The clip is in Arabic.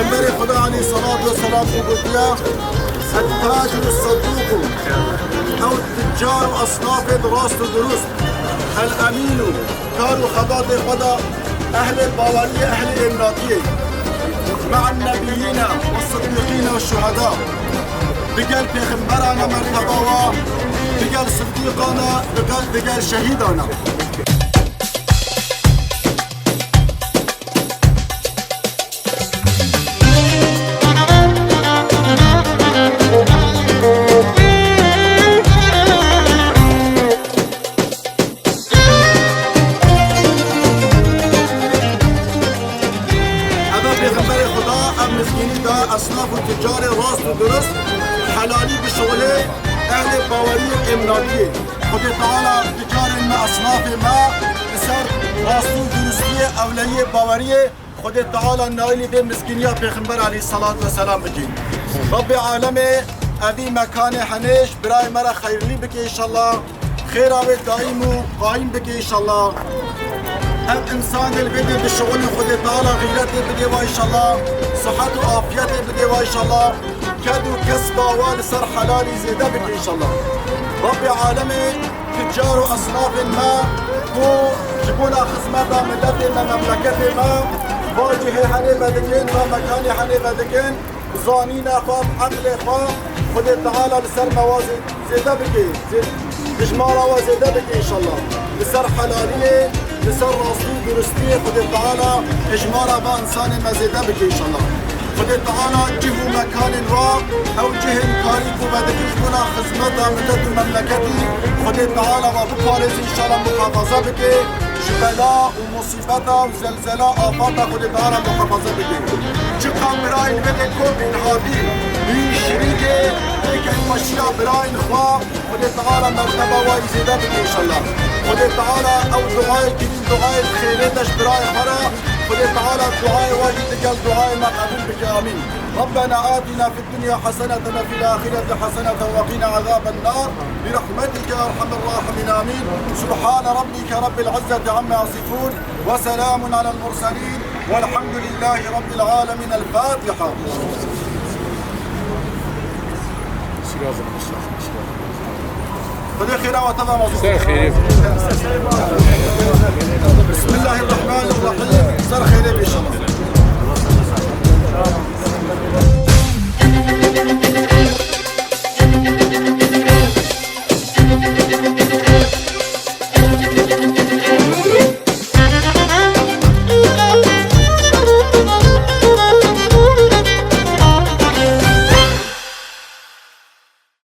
پیغمبر خدا علیه الصلاة والسلام گفتیا التاجر الصدوق او التجار اصناف راست و درست الامین کار و خبات خدا اهل باوری اهل امناتی مع النبیین و الصدیقین و الشهداء بقال پیغمبرانا مرتبه و بقال صدیقانا بقال شهیدانا. اصناف التجار راست و درست حلالی به شغله اهل باوری امناتی خود تعالی تجار ما اصناف ما بسر راست و درستی اولیه باوری خود تعالی نایلی به مسکینیا پیغمبر علیه الصلاة والسلام بکن. رب عالم ابی مکان حنیش برای مرا خیرلی بکی انشالله خیر آوه دائم و قائم بکی انشالله هم انسان البدء بالشغل خود تعالى غيرته بدي وان شاء الله صحة وعافيته بدي وان شاء الله كادو كسبة والسر حلالي زيادة بك ان شاء الله. رب عالمي تجار واصناف ما هو جبونا خدمة ملتنا مملكتي ما واجهي حنيفة دكين ومكاني حنيفة دكين ظانين اخوات عقل اخوات خود تعالى لسر موازي زيادة بك اجمارة وزيادة بك ان شاء الله لسر حلالية لسر راستي درستي خد تعالى اجمارا با انسان مزيده بك ان شاء الله. خد تعالى جه مكان را او جه كاري كو بدكش بنا خدمتها ملت مملكتي خد تعالى وبقارز ان شاء الله محافظه بك جبلا ومصيبتها وزلزلة آفاتها خد تعالى محافظه بك. چقا براين بده كو من هادي بي شريكه لكن مشيا براين خوا خد تعالى مرتبه ويزيده بك ان شاء الله. خد تعالى او دعاء الكريم دعاء الخير دش براي خرا خد تعالى الدعاء واجد قال دعاء ما قبل بك امين. ربنا آتنا في الدنيا حسنة وفي الآخرة حسنة وقنا عذاب النار برحمتك يا أرحم الراحمين آمين. سبحان ربك رب العزة عما يصفون وسلام على المرسلين والحمد لله رب العالمين. الفاتحة. خذي خيرا وتضع موضوع. بسم الله الرحمن الرحيم.